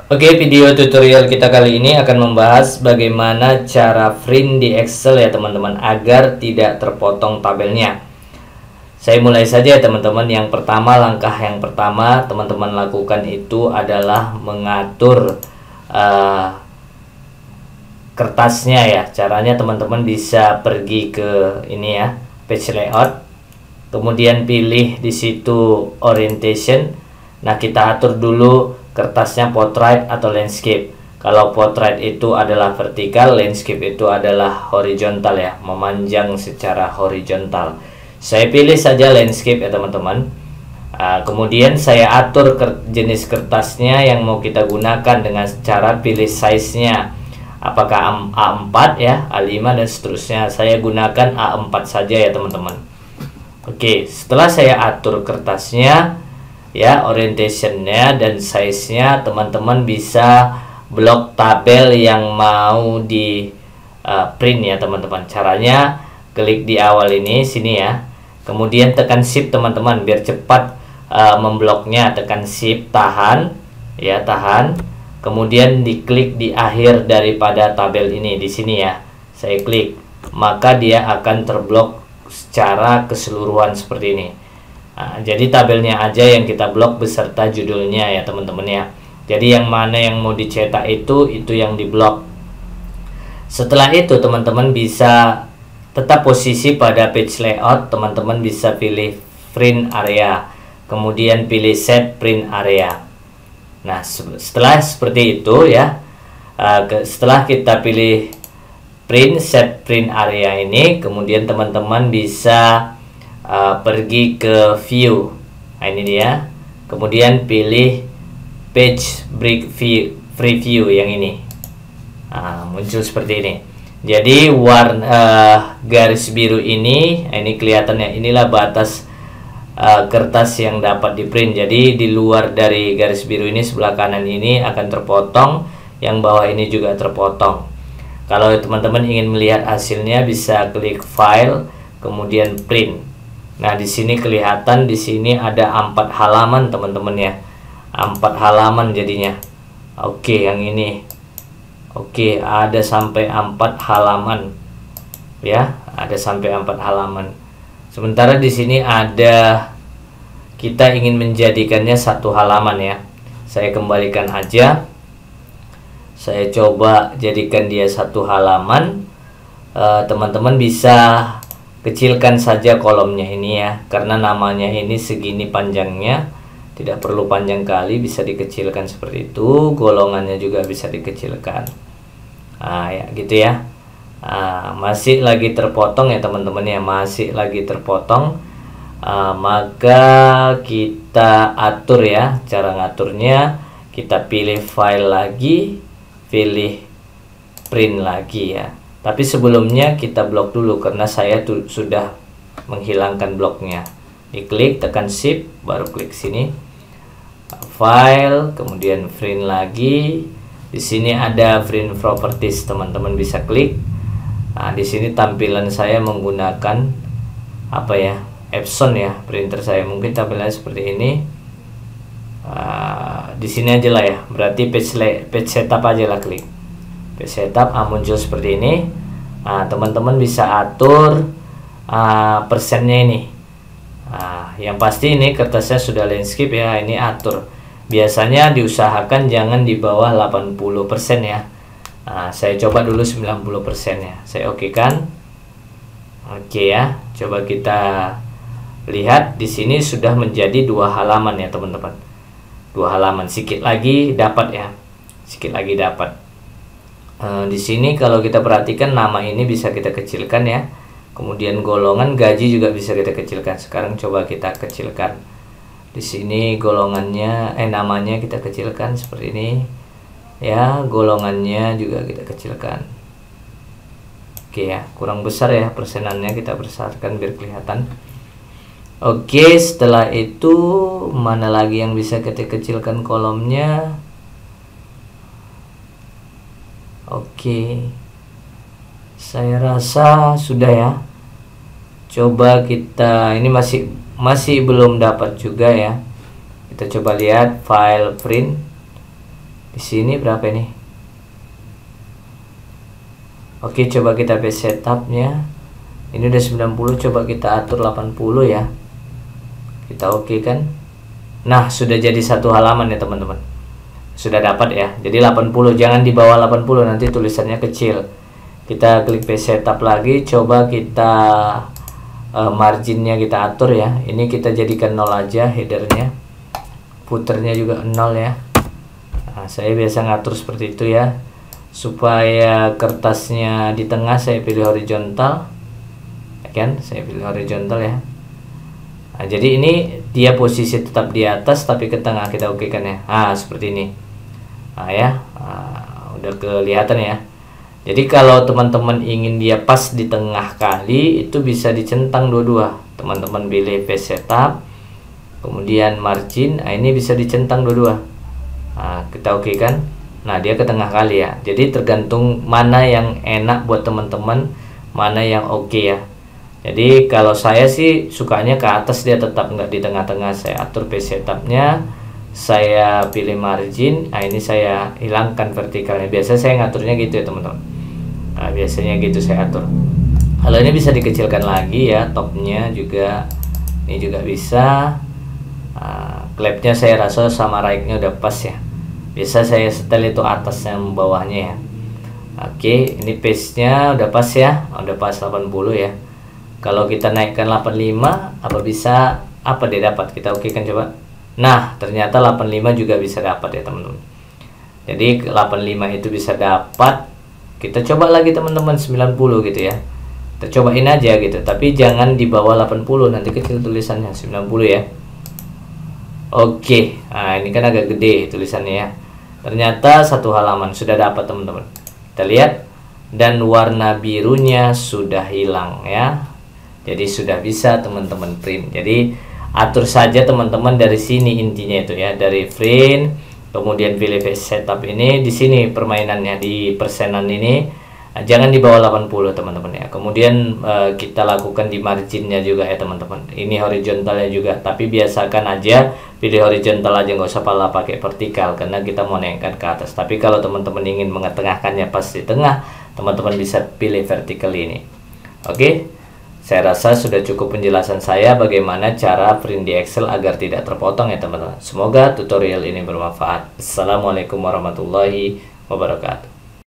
Oke, video tutorial kita kali ini akan membahas bagaimana cara print di Excel ya teman-teman, agar tidak terpotong tabelnya. Saya mulai saja ya teman-teman. Yang pertama, langkah yang pertama teman-teman lakukan itu adalah mengatur kertasnya ya. Caranya teman-teman bisa pergi ke ini ya, page layout, kemudian pilih di situ orientation. Nah, kita atur dulu kertasnya portrait atau landscape. Kalau portrait itu adalah vertikal, landscape itu adalah horizontal ya, memanjang secara horizontal. Saya pilih saja landscape ya teman-teman. Kemudian saya atur jenis kertasnya yang mau kita gunakan dengan cara pilih size-nya. Apakah A4 ya, A5 dan seterusnya. Saya gunakan A4 saja ya teman-teman. Oke, setelah saya atur kertasnya ya, orientationnya dan size-nya, teman-teman bisa blok tabel yang mau di print ya teman-teman. Caranya klik di awal ini sini ya, kemudian tekan shift teman-teman biar cepat membloknya. Tekan shift, tahan ya, tahan, kemudian diklik di akhir daripada tabel ini di sini ya. Saya klik, maka dia akan terblok secara keseluruhan seperti ini. Nah, jadi tabelnya aja yang kita blok beserta judulnya ya teman-teman ya. Jadi yang mana yang mau dicetak itu yang diblok. Setelah itu teman-teman bisa tetap posisi pada page layout. Teman-teman bisa pilih print area, kemudian pilih set print area. Nah, setelah seperti itu ya, setelah kita pilih print set print area ini, kemudian teman-teman bisa pergi ke view. Nah, ini dia. Kemudian pilih page break preview yang ini. Muncul seperti ini. Jadi warna garis biru ini kelihatannya, inilah batas kertas yang dapat di print. Jadi di luar dari garis biru ini, sebelah kanan ini akan terpotong, yang bawah ini juga terpotong. Kalau teman-teman ingin melihat hasilnya bisa klik file, kemudian print. Nah, di sini kelihatan, di sini ada 4 halaman teman-teman ya. 4 halaman jadinya. Oke, yang ini. Oke, ada sampai 4 halaman. Ya, ada sampai 4 halaman. Sementara di sini ada, kita ingin menjadikannya 1 halaman ya. Saya kembalikan aja. Saya coba jadikan dia 1 halaman. Teman-teman bisa kecilkan saja kolomnya ini ya, karena namanya ini segini panjangnya, tidak perlu panjang kali, bisa dikecilkan seperti itu. Golongannya juga bisa dikecilkan. Ya gitu ya. Masih lagi terpotong ya teman-teman ya, masih lagi terpotong. Maka kita atur ya, cara ngaturnya kita pilih file lagi, pilih print lagi ya. Tapi sebelumnya kita blok dulu karena saya sudah menghilangkan bloknya. Diklik, tekan shift, baru klik sini. File, kemudian print lagi. Di sini ada print properties, teman-teman bisa klik. Nah, di sini tampilan saya menggunakan apa ya? Epson ya, printer saya. Mungkin tampilannya seperti ini. Di sini aja lah ya. Berarti page setup aja lah, klik. Page setup, muncul seperti ini. Teman-teman bisa atur persennya ini. Yang pasti ini kertasnya sudah landscape ya, ini atur. Biasanya diusahakan jangan di bawah 80% ya. Saya coba dulu 90% ya. Saya oke kan? Oke ya. Coba kita lihat di sini sudah menjadi 2 halaman ya teman-teman. 2 halaman, sedikit lagi dapat ya. Sedikit lagi dapat. Di sini kalau kita perhatikan nama ini bisa kita kecilkan ya. Kemudian golongan gaji juga bisa kita kecilkan. Sekarang coba kita kecilkan. Di sini golongannya, namanya kita kecilkan seperti ini. Ya, golongannya juga kita kecilkan. Oke ya, kurang besar ya persenannya, kita besarkan biar kelihatan. Oke, setelah itu mana lagi yang bisa kita kecilkan kolomnya? Oke, saya rasa sudah ya. Coba kita, ini masih belum dapat juga ya. Kita coba lihat file print. Di sini berapa ini? Oke, coba kita page setupnya. Ini udah 90, coba kita atur 80 ya. Kita oke kan? Nah, sudah jadi satu halaman ya teman-teman. Sudah dapat ya. Jadi 80, jangan di bawah 80, nanti tulisannya kecil. Kita klik page setup lagi, coba kita marginnya kita atur ya. Ini kita jadikan 0 aja headernya. Footernya juga 0 ya. Nah, saya biasa ngatur seperti itu ya. Supaya kertasnya di tengah saya pilih horizontal. Ya kan? Saya pilih horizontal ya. Nah, jadi ini dia posisi tetap di atas tapi ke tengah, kita oke kan ya. Nah, seperti ini. Nah ya, udah kelihatan ya. Jadi kalau teman-teman ingin dia pas di tengah kali, itu bisa dicentang dua-dua. Teman-teman pilih page setup, kemudian margin. Nah, ini bisa dicentang dua-dua. Nah, kita oke kan. Nah, dia ke tengah kali ya. Jadi tergantung mana yang enak buat teman-teman, mana yang oke ya. Jadi kalau saya sih sukanya ke atas, dia tetap nggak di tengah-tengah. Saya atur page setupnya, saya pilih margin. Nah, ini saya hilangkan vertikalnya. Biasa saya ngaturnya gitu ya teman-teman. Nah, biasanya gitu saya atur. Kalau ini bisa dikecilkan lagi ya, topnya juga. Ini juga bisa. Klepnya saya rasa sama right-nya udah pas ya. Biasa saya setel itu atasnya bawahnya ya. Oke, ini paste-nya udah pas ya. Udah pas 80 ya. Kalau kita naikkan 85, apa bisa, apa dia dapat? Kita oke kan coba. Nah, ternyata 85 juga bisa dapat ya teman-teman. Jadi 85 itu bisa dapat. Kita coba lagi teman-teman 90 gitu ya. Kita cobain aja gitu, tapi jangan di bawah 80, nanti kecil tulisannya. 90 ya. Oke. Nah, ini kan agak gede tulisannya ya. Ternyata satu halaman sudah dapat teman-teman. Kita lihat, dan warna birunya sudah hilang ya. Jadi sudah bisa teman-teman print. Jadi atur saja teman-teman dari sini intinya itu ya, dari print, kemudian pilih page setup ini. Di sini permainannya di persenan ini. Jangan di bawah 80 teman-teman ya. Kemudian kita lakukan di marginnya juga ya teman-teman. Ini horizontalnya juga, tapi biasakan aja pilih horizontal aja, nggak usah pala pakai vertikal karena kita mau naikkan ke atas. Tapi kalau teman-teman ingin mengetengahkannya pas di tengah, teman-teman bisa pilih vertikal ini. Oke, saya rasa sudah cukup penjelasan saya bagaimana cara print di Excel agar tidak terpotong ya teman-teman. Semoga tutorial ini bermanfaat. Assalamualaikum warahmatullahi wabarakatuh.